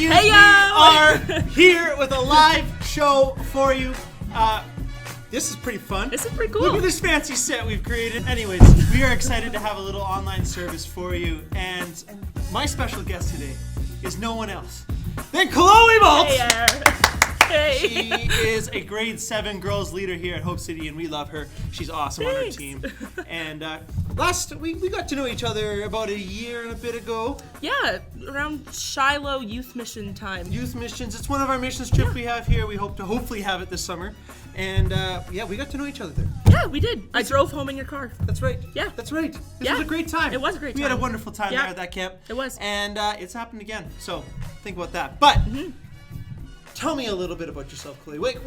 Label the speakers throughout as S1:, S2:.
S1: Genius.
S2: Hey,
S1: we are here with a live show for you. This is pretty fun.
S2: This is pretty cool.
S1: Look at this fancy set we've created. Anyways, we are excited to have a little online service for you. And my special guest today is no one else than Chloe Maltz.
S2: Hey.
S1: She is a grade 7 girls leader here at Hope City, and we love her. She's awesome on our
S2: Thanks.
S1: team. And we got to know each other about a year and a bit ago.
S2: Yeah, around Shiloh Youth Mission time.
S1: Youth missions. It's one of our missions trip we have here. We hope to hopefully have it this summer. And we got to know each other there.
S2: Yeah, we did. I drove home in your car.
S1: That's right.
S2: Yeah.
S1: That's right. This
S2: Yeah.
S1: was a great time.
S2: It was a great
S1: We had a
S2: time.
S1: wonderful time
S2: Yeah.
S1: there at that camp.
S2: It was.
S1: And it's happened again. So think about that. But tell me a little bit about yourself, Chloe. Where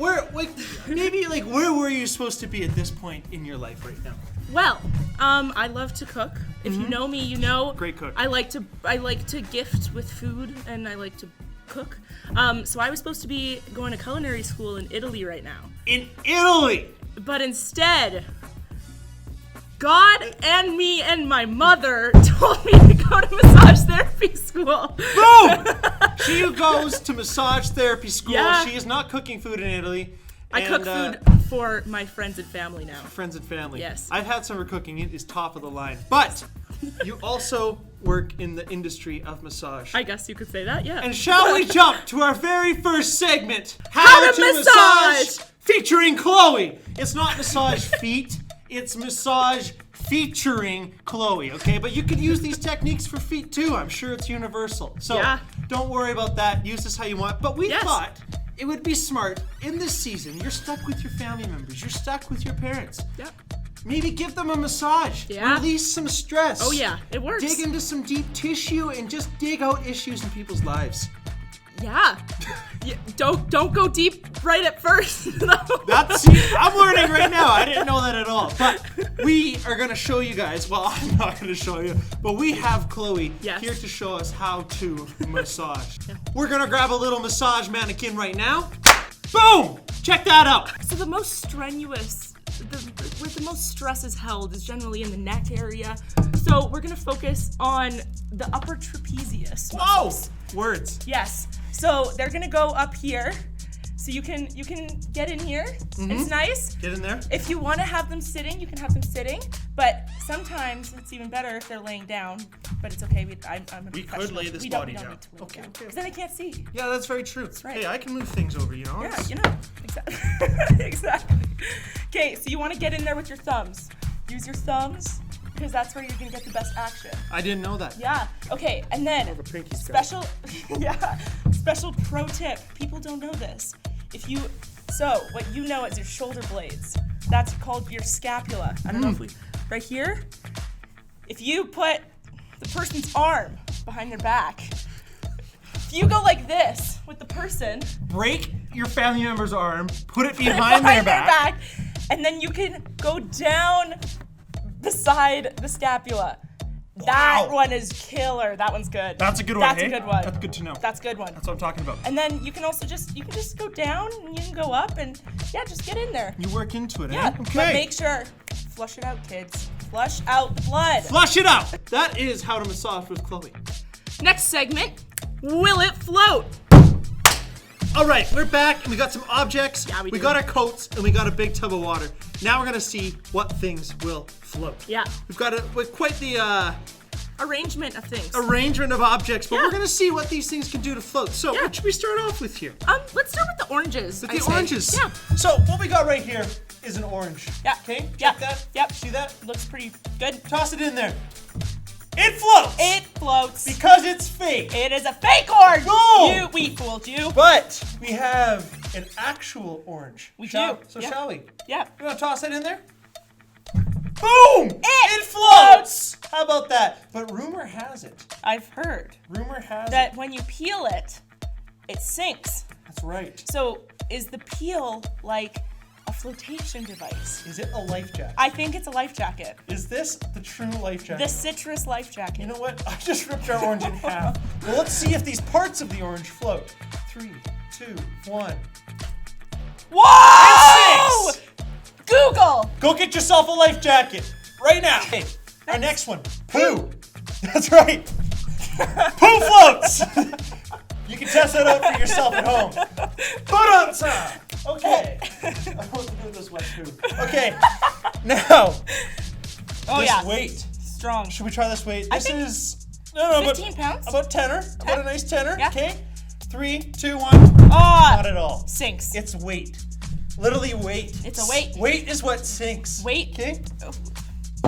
S1: were you supposed to be at this point in your life right now?
S2: Well, I love to cook. If you know me, you know.
S1: Great cook.
S2: I like to gift with food, and I like to cook. So I was supposed to be going to culinary school in Italy right now.
S1: In Italy!
S2: But instead, God and me and my mother told me to go to massage therapy school.
S1: Boom! She goes to massage therapy school.
S2: Yeah.
S1: She is not cooking food in Italy.
S2: I
S1: And,
S2: cook food for my friends and family now.
S1: Friends and family.
S2: Yes.
S1: I've had some of her cooking. It is top of the line. But you also work in the industry of massage.
S2: I guess you could say that, yeah.
S1: And shall we jump to our very first segment?
S2: How to massage!
S1: Featuring Chloe. It's not massage feet. It's massage featuring Chloe, okay? But you could use these techniques for feet too. I'm sure it's universal. So
S2: Yeah.
S1: don't worry about that. Use this how you want. But we
S2: Yes.
S1: thought it would be smart in this season. You're stuck with your family members. You're stuck with your parents.
S2: Yep.
S1: Maybe give them a massage.
S2: Yeah.
S1: Release some stress.
S2: Oh yeah, it works.
S1: Dig into some deep tissue and just dig out issues in people's lives.
S2: Yeah. Don't go deep right at first.
S1: I'm learning right now. I didn't know that at all. But we are going to show you guys. Well, I'm not going to show you. But we have Chloe
S2: Yes.
S1: here to show us how to massage. We're going to grab a little massage mannequin right now. Boom! Check that out.
S2: So the most strenuous, where the most stress is held is generally in the neck area. So we're gonna focus on the upper trapezius
S1: Whoa!
S2: muscles.
S1: Words.
S2: Yes. So they're gonna go up here. So you can get in here. It's nice.
S1: Get in there.
S2: If you want to have them sitting, you can have them sitting. But sometimes it's even better if they're laying down. But it's okay. I'm a
S1: We could
S2: professional.
S1: lay this
S2: we don't
S1: body
S2: need
S1: down.
S2: to lay
S1: Okay,
S2: down.
S1: okay.
S2: Because then they can't see.
S1: Yeah, that's very true.
S2: right.
S1: Hey, I can move things over, you know?
S2: Yeah, you know. Exactly. Exactly. Okay, so you want to get in there with your thumbs. Use your thumbs because that's where you're going to get the best action.
S1: I didn't know that.
S2: Yeah. Okay, and then
S1: a pinky scratch.
S2: special pro tip. People don't know this. So what you know is your shoulder blades. That's called your scapula. I don't know if right here. If you put the person's arm behind their back, if you go like this with the person
S1: Break your family member's arm, put it behind their back.
S2: and then you can go down beside the scapula. That
S1: Wow.
S2: one is killer. That one's good.
S1: That's a good one,
S2: That's
S1: hey?
S2: a good one.
S1: That's good to know.
S2: That's a good one.
S1: That's what I'm talking about.
S2: And then you can also just go down and you can go up and just get in there.
S1: You work into it,
S2: Yeah,
S1: eh?
S2: but
S1: Okay.
S2: make sure, flush it out, kids. Flush out the blood.
S1: Flush it out. That is how to massage with Chloe.
S2: Next segment, will it float?
S1: All right, we're back and we got some objects.
S2: Yeah, we
S1: we
S2: do.
S1: got our coats and we got a big tub of water. Now we're gonna see what things will float.
S2: Yeah.
S1: We've got quite the
S2: Arrangement of things.
S1: arrangement of objects, but
S2: Yeah.
S1: we're gonna see what these things can do to float. So
S2: Yeah.
S1: what should we start off with here?
S2: Let's start with the oranges.
S1: With
S2: I'd
S1: the
S2: say.
S1: oranges.
S2: Yeah.
S1: So what we got right here is an orange.
S2: Yeah.
S1: Okay.
S2: Yeah.
S1: Check that.
S2: Yep.
S1: See that?
S2: Looks pretty good.
S1: Toss it in there. It floats.
S2: It floats.
S1: Because it's fake.
S2: It is a fake orange.
S1: No!
S2: We fooled you.
S1: But we have an actual orange.
S2: We
S1: Shall-
S2: do.
S1: So
S2: Yeah.
S1: shall we?
S2: Yeah.
S1: You want to toss that in there? Boom!
S2: It
S1: floats! How about that? But rumor has it.
S2: I've heard
S1: Rumor has
S2: that
S1: it.
S2: when you peel it, it sinks.
S1: That's right.
S2: So is the peel like a flotation device?
S1: Is it a life jacket?
S2: I think it's a life jacket.
S1: Is this the true life jacket?
S2: The citrus life jacket.
S1: You know what? I just ripped our orange in half. Well, let's see if these parts of the orange float. 3, 2, 1.
S2: Whoa!
S1: It sinks!
S2: Google!
S1: Go get yourself a life jacket right now. Okay, our next one. Poo. That's right. Poo floats. You can test that out for yourself at home. Put on time. Okay. I want to do this wet too. Okay. Now.
S2: Oh,
S1: this
S2: yeah.
S1: weight.
S2: Strong.
S1: Should we try this weight?
S2: I
S1: This
S2: think
S1: is no,
S2: 15 pounds?
S1: About tenner. About a nice tenner.
S2: Yeah.
S1: Okay. 3, 2, 1.
S2: Oh,
S1: Not at all.
S2: sinks.
S1: It's weight. Literally weight.
S2: It's a weight.
S1: Weight is what sinks.
S2: Weight.
S1: Okay.
S2: Oh,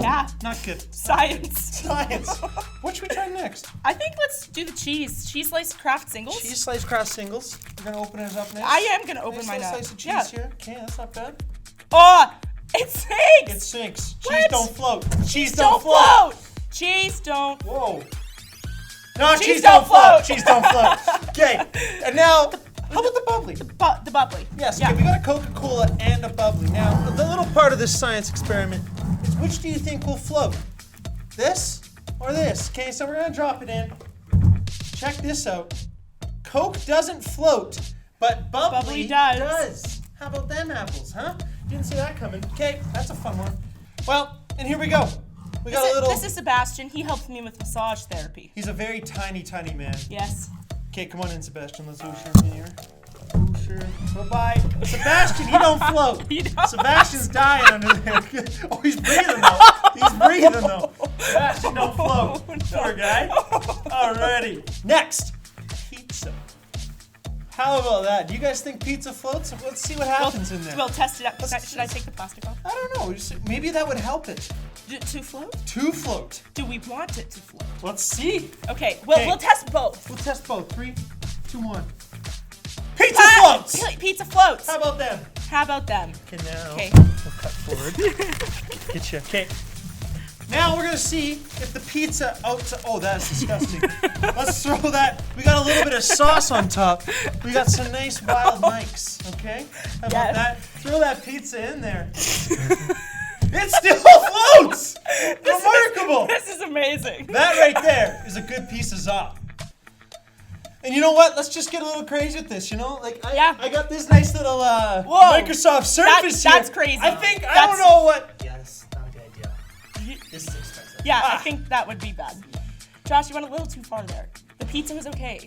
S2: yeah.
S1: Not good.
S2: Science.
S1: Science. What should we try next?
S2: I think let's do the cheese. Cheese slice craft singles.
S1: Cheese slice cross singles. We're gonna open it up next.
S2: I am gonna open
S1: Nice
S2: mine
S1: little
S2: up.
S1: slice of cheese
S2: Yeah.
S1: here. Okay, that's not bad.
S2: Oh, it sinks.
S1: It sinks. Cheese
S2: What?
S1: don't float. Cheese
S2: Don't float. Cheese don't.
S1: Whoa. No,
S2: Cheese
S1: cheese
S2: don't
S1: don't float.
S2: float.
S1: Cheese don't float. Okay, and now, how about the bubbly?
S2: The bubbly.
S1: Yes,
S2: Yeah.
S1: okay, we got a Coca-Cola and a bubbly. Now, the little part of this science experiment is which do you think will float? This or this? Okay, so we're gonna drop it in. Check this out. Coke doesn't float, but bubbly
S2: does.
S1: How about them apples, huh? Didn't see that coming. Okay, that's a fun one. Well, and here we go. We got a little.
S2: This is Sebastian. He helped me with massage therapy.
S1: He's a very tiny, tiny man.
S2: Yes.
S1: Okay, come on in, Sebastian. Let's usher him in here. Usher. Bye-bye. Sebastian, he don't float.
S2: He don't.
S1: Sebastian's dying under there. Oh, he's breathing though. He's breathing though. Sebastian don't float.
S2: no.
S1: Poor guy. Alrighty. Next, pizza. How about that? Do you guys think pizza floats? Let's see what happens in there.
S2: We'll test it out. Should I take the plastic off?
S1: I don't know. Maybe that would help it
S2: To float?
S1: to float.
S2: Do we want it to float?
S1: Let's see.
S2: Okay. Well,
S1: Okay.
S2: we'll test both.
S1: We'll test both. 3, 2, 1. Pizza floats.
S2: Pizza floats.
S1: How about them?
S2: How about them?
S1: Okay, now
S2: Okay.
S1: we'll cut forward. Get you. Okay. Now we're gonna see if the pizza oh, that's disgusting. Let's throw that. We got a little bit of sauce on top. We got some nice wild mics. Okay. How about
S2: Yes.
S1: that? Throw that pizza in there. It still floats. Remarkable.
S2: This is amazing.
S1: That right there is a good piece of zop. And you know what? Let's just get a little crazy with this, you know? Like, I got this nice little Microsoft Surface
S2: That's
S1: here.
S2: crazy.
S1: I don't know what.
S3: Yeah, that's not a good idea. This is expensive.
S2: Yeah, I think that would be bad. Josh, you went a little too far there. The pizza was okay.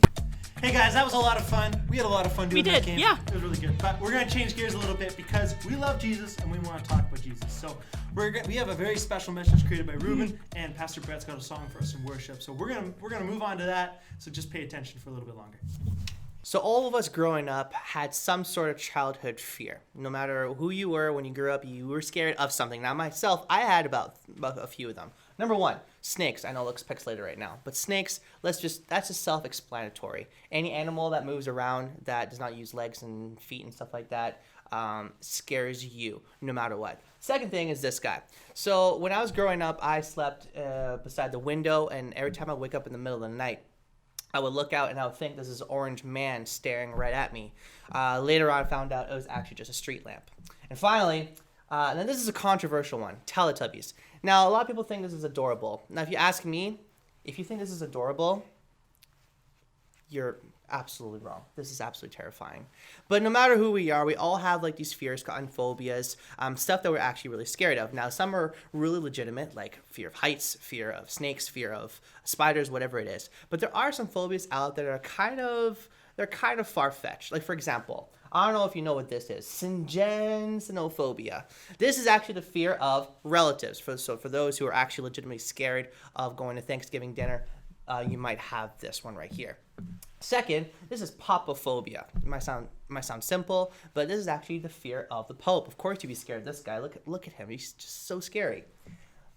S1: Hey guys, that was a lot of fun. We had a lot of fun doing
S2: We
S1: that
S2: did,
S1: game.
S2: yeah.
S1: It was really good. But we're gonna change gears a little bit because we love Jesus and we want to talk about Jesus. So we have a very special message created by Ruben, and Pastor Brett's got a song for us in worship. So we're gonna move on to that. So just pay attention for a little bit longer.
S3: So all of us growing up had some sort of childhood fear. No matter who you were when you grew up, you were scared of something. Now myself, I had about a few of them. Number one, snakes. I know it looks pixelated right now, but snakes, that's just self-explanatory. Any animal that moves around that does not use legs and feet and stuff like that scares you no matter what. Second thing is this guy. So when I was growing up, I slept beside the window, and every time I wake up in the middle of the night, I would look out and I would think this is an orange man staring right at me. Later on, I found out it was actually just a street lamp. And finally, and then this is a controversial one, Teletubbies. Now, a lot of people think this is adorable. Now, if you ask me, if you think this is adorable, you're absolutely wrong. This is absolutely terrifying. But no matter who we are, we all have like these fears and phobias, stuff that we're actually really scared of. Now, some are really legitimate, like fear of heights, fear of snakes, fear of spiders, whatever it is. But there are some phobias out there that are kind of far-fetched. Like, for example, I don't know if you know what this is. Syngensophobia. This is actually the fear of relatives. For those who are actually legitimately scared of going to Thanksgiving dinner, you might have this one right here. Second, this is popophobia. It might sound simple, but this is actually the fear of the Pope. Of course you'd be scared of this guy. Look at him. He's just so scary.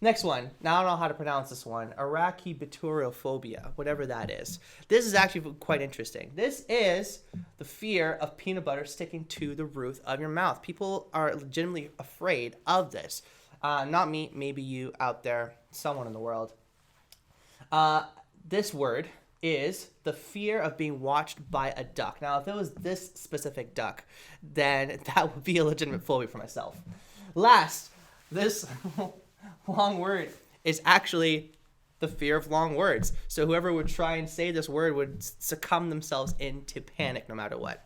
S3: Next one. Now I don't know how to pronounce this one. Arachibutorophobia, whatever that is. This is actually quite interesting. This is the fear of peanut butter sticking to the roof of your mouth. People are legitimately afraid of this. Not me, maybe you out there, someone in the world. This word is the fear of being watched by a duck. Now, if it was this specific duck, then that would be a legitimate phobia for myself. Last, this long word is actually the fear of long words. So whoever would try and say this word would succumb themselves into panic no matter what.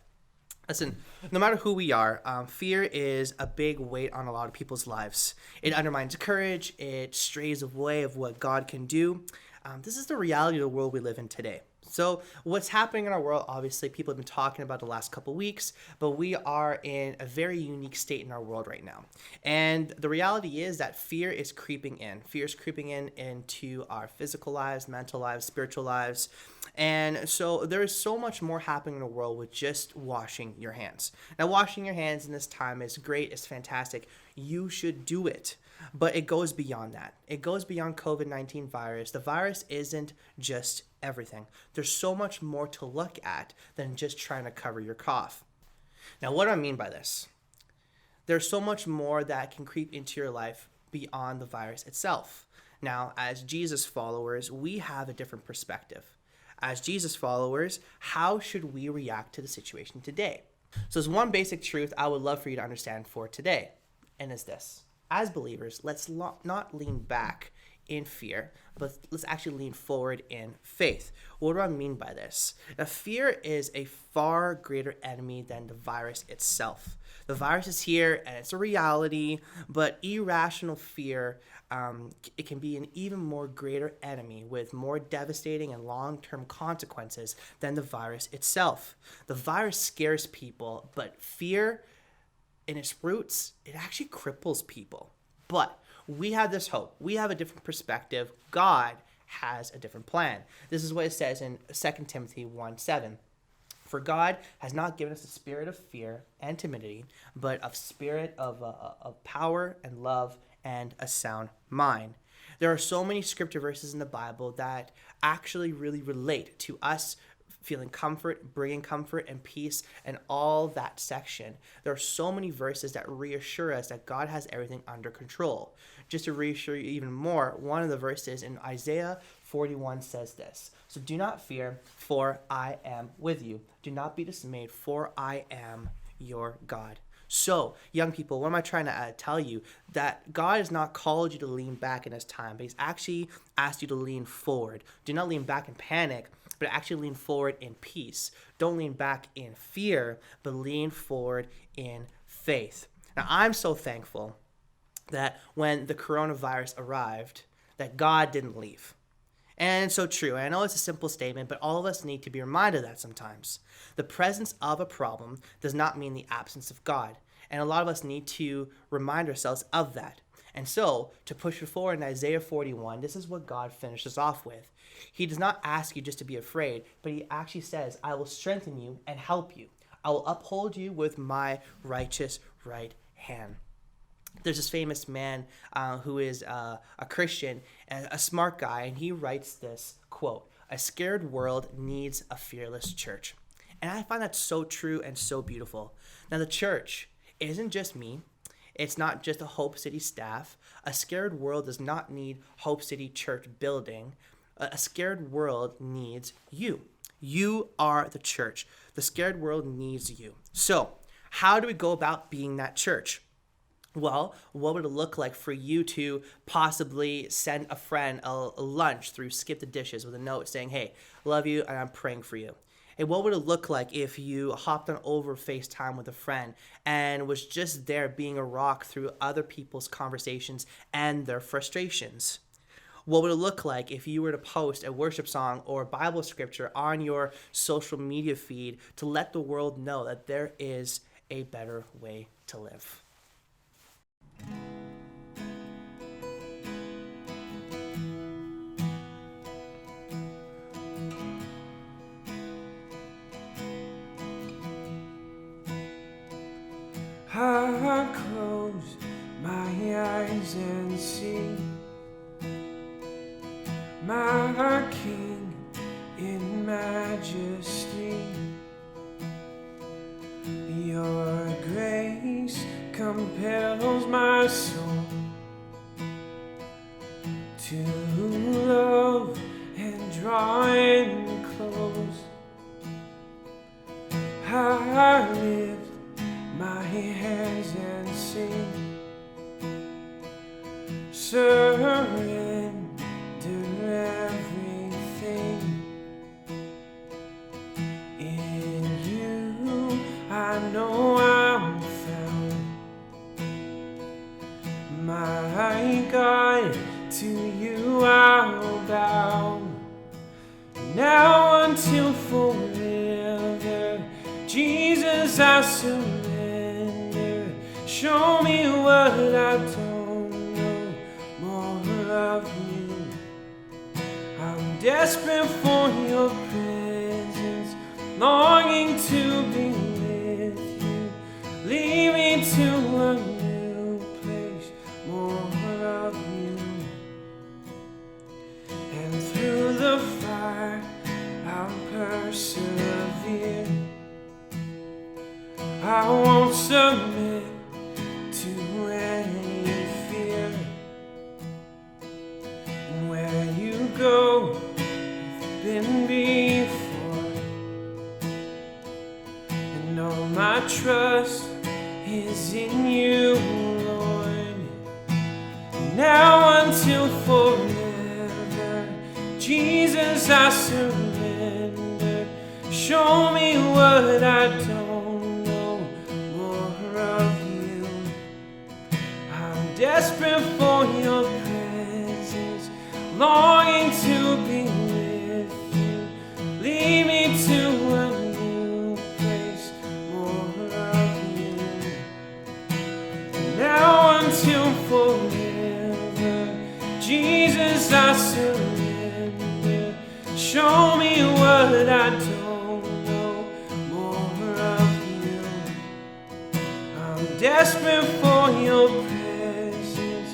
S3: Listen, no matter who we are, fear is a big weight on a lot of people's lives. It undermines courage. It strays away of what God can do. This is the reality of the world we live in today. So what's happening in our world, obviously people have been talking about the last couple weeks, but we are in a very unique state in our world right now. And the reality is that fear is creeping in. Fear is creeping in into our physical lives, mental lives, spiritual lives. And so there is so much more happening in the world with just washing your hands. Now, washing your hands in this time is great. It's fantastic. You should do it. But it goes beyond that. It goes beyond COVID-19 virus. The virus isn't just everything. There's so much more to look at than just trying to cover your cough. Now, what do I mean by this? There's so much more that can creep into your life beyond the virus itself. Now, as Jesus followers, we have a different perspective. As Jesus followers, how should we react to the situation today? So there's one basic truth I would love for you to understand for today, and it's this. As believers, let's not lean back in fear, but let's actually lean forward in faith. What do I mean by this? Now, fear is a far greater enemy than the virus itself. The virus is here and it's a reality, but irrational fear, it can be an even more greater enemy with more devastating and long-term consequences than the virus itself. The virus scares people, but fear in its roots, it actually cripples people. But we have this hope. We have a different perspective. God has a different plan. This is what it says in 2 Timothy 1:7. For God has not given us a spirit of fear and timidity, but of spirit of power and love and a sound mind. There are so many scripture verses in the Bible that actually really relate to us feeling comfort, bringing comfort and peace, and all that section. There are so many verses that reassure us that God has everything under control. Just to reassure you even more, one of the verses in Isaiah 41 says this. So do not fear, for I am with you. Do not be dismayed, for I am your God. So, young people, what am I trying to tell you? That God has not called you to lean back in this time, but he's actually asked you to lean forward. Do not lean back in panic, but actually lean forward in peace. Don't lean back in fear, but lean forward in faith. Now, I'm so thankful that when the coronavirus arrived, that God didn't leave. And it's so true. I know it's a simple statement, but all of us need to be reminded of that sometimes. The presence of a problem does not mean the absence of God. And a lot of us need to remind ourselves of that. And so, to push it forward in Isaiah 41, this is what God finishes off with. He does not ask you just to be afraid, but he actually says, I will strengthen you and help you. I will uphold you with my righteous right hand. There's this famous man who is a Christian, a smart guy, and he writes this quote, "A scared world needs a fearless church." And I find that so true and so beautiful. Now, the church isn't just me. It's not just a Hope City staff. A scared world does not need Hope City Church building. A scared world needs you. You are the church. The scared world needs you. So, how do we go about being that church? Well, what would it look like for you to possibly send a friend a lunch through Skip the Dishes with a note saying, hey, love you and I'm praying for you? And what would it look like if you hopped on over FaceTime with a friend and was just there being a rock through other people's conversations and their frustrations? What would it look like if you were to post a worship song or Bible scripture on your social media feed to let the world know that there is a better way to live?
S4: I close my eyes and see my King in majesty. Your grace compels my soul to love and draw in close. I lift my hands and sing, surrender everything. In you I know I'm found, my God, to you I'll bow. Now unto until forever. Jesus, I surrender. Show me what I don't know, more of you. I'm desperate for your presence, longing to be with you. Lead me to a new place, more of you. And through the fire, I'll persevere. I won't submit to any fear. And where you go, you've been before. And all my trust is in you, Lord. Now until forever, Jesus, I surrender. Show me what I don't know, more of you. I'm desperate for your presence, longing to be with you. Lead me to a new place, more of you. Now until forever, Jesus, I surrender. Show me what I don't know, more of you. I'm desperate for your presence,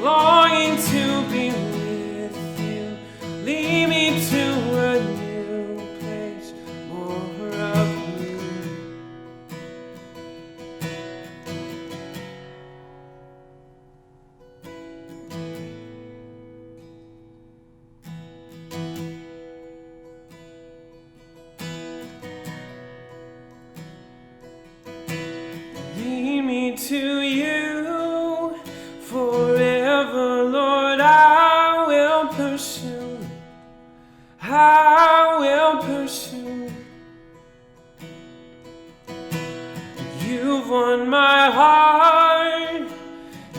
S4: longing to be with you. Lead me to a new place, more of you. Lead me to you forever, Lord. I will pursue. I will pursue. You've won my heart,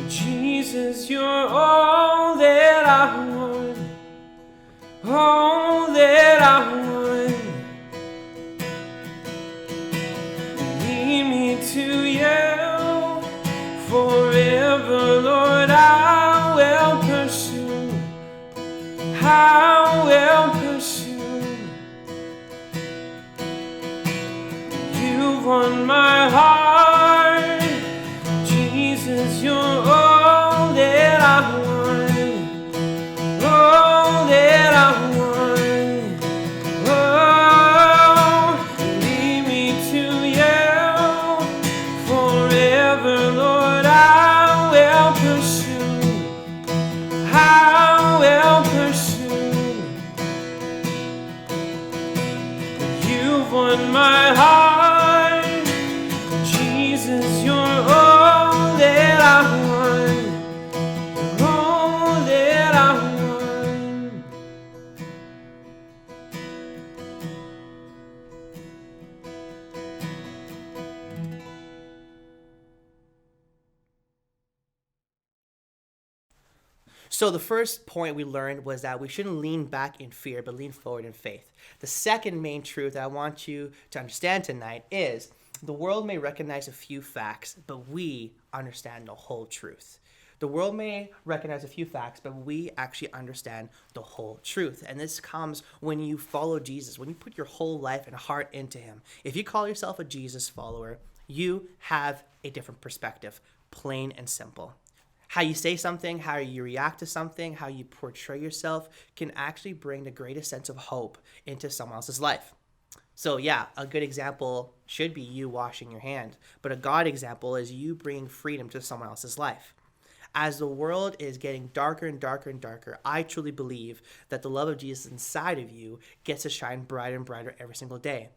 S4: Jesus. You're all that I want, all that I want. Lead me to you forever, Lord. I will pursue. I will pursue. You've won my heart, Jesus. You're all that I want, all that I want. Oh, lead me to you forever, Lord. I will pursue. I will pursue. You've won my heart, Jesus. You're all that I want, all that I want.
S3: So the first point we learned was that we shouldn't lean back in fear, but lean forward in faith. The second main truth that I want you to understand tonight is the world may recognize a few facts, but we understand the whole truth. The world may recognize a few facts, but we actually understand the whole truth. And this comes when you follow Jesus, when you put your whole life and heart into him. If you call yourself a Jesus follower, you have a different perspective, plain and simple. How you say something, how you react to something, how you portray yourself can actually bring the greatest sense of hope into someone else's life. So yeah, a good example should be you washing your hand, but a God example is you bringing freedom to someone else's life. As the world is getting darker and darker and darker, I truly believe that the love of Jesus inside of you gets to shine brighter and brighter every single day.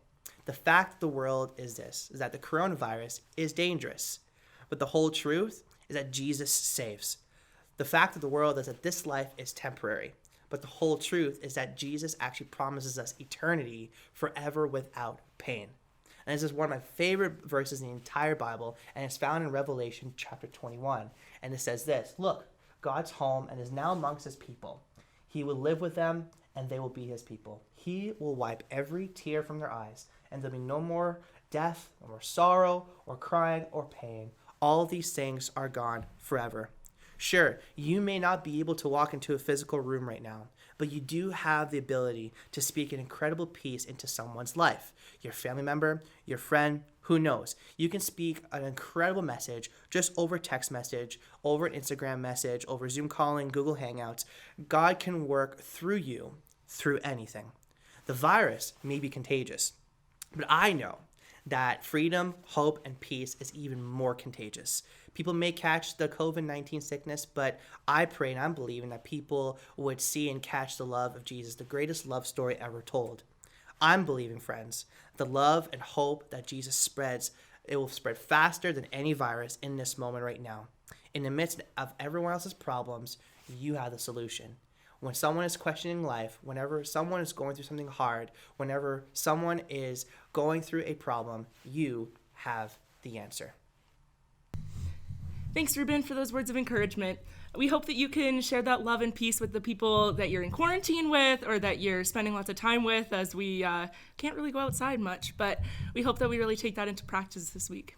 S3: The fact of the world is this, is that the coronavirus is dangerous, but the whole truth is that Jesus saves. The fact of the world is that this life is temporary, but the whole truth is that Jesus actually promises us eternity forever without pain. And this is one of my favorite verses in the entire Bible, and it's found in Revelation chapter 21. And it says this, "Look, God's home and is now amongst his people. He will live with them, and they will be his people. He will wipe every tear from their eyes, and there'll be no more death, no more sorrow, or crying, or pain. All of these things are gone forever. Sure, you may not be able to walk into a physical room right now, but you do have the ability to speak an incredible peace into someone's life. Your family member, your friend, who knows? You can speak an incredible message just over text message, over an Instagram message, over Zoom calling, Google Hangouts. God can work through you, through anything. The virus may be contagious, but I know that freedom, hope, and peace is even more contagious. People may catch the COVID-19 sickness, but I pray and I'm believing that people would see and catch the love of Jesus, the greatest love story ever told. I'm believing, friends, the love and hope that Jesus spreads, it will spread faster than any virus in this moment right now. In the midst of everyone else's problems, you have the solution. When someone is questioning life, whenever someone is going through something hard, whenever someone is going through a problem, you have the answer.
S2: Thanks, Ruben, for those words of encouragement. We hope that you can share that love and peace with the people that you're in quarantine with or that you're spending lots of time with, as we can't really go outside much, but we hope that we really take that into practice this week.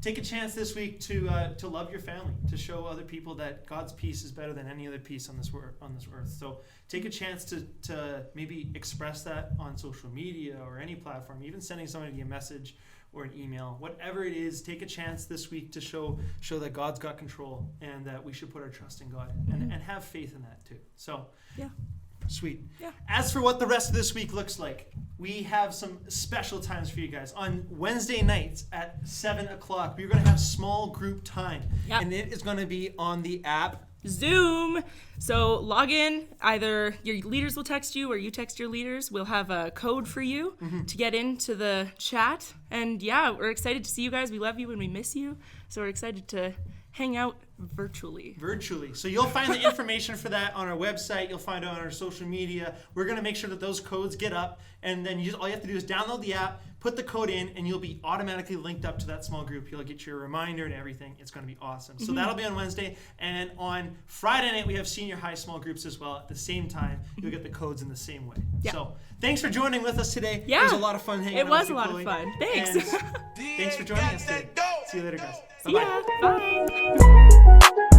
S1: Take a chance this week to love your family, to show other people that God's peace is better than any other peace on this earth. So take a chance to maybe express that on social media or any platform, even sending somebody a message or an email, whatever it is. Take a chance this week to show that God's got control and that we should put our trust in God and have faith in that too. So
S2: Yeah.
S1: Sweet.
S2: Yeah.
S1: As for what the rest of this week looks like, we have some special times for you guys. On Wednesday nights at 7 o'clock, we're going to have small group time.
S2: Yep.
S1: And it is going to be on the app
S2: Zoom. So log in. Either your leaders will text you or you text your leaders. We'll have a code for you to get into the chat. And yeah, we're excited to see you guys. We love you and we miss you. So we're excited to hang out virtually.
S1: So you'll find the information for that on our website. You'll find it on our social media. We're going to make sure that those codes get up. And then all you have to do is download the app, put the code in, and you'll be automatically linked up to that small group. You'll get your reminder and everything. It's going to be awesome. So that'll be on Wednesday. And on Friday night, we have senior high small groups as well at the same time. You'll get the codes in the same way.
S2: Yeah.
S1: So thanks for joining with us today.
S2: Yeah.
S1: It was a lot of fun hanging out
S2: It was
S1: with
S2: a
S1: you,
S2: lot
S1: Chloe.
S2: of fun. Thanks.
S1: And thanks for joining us today. See you later, guys.
S2: See
S1: Bye-bye.
S2: ya. Bye.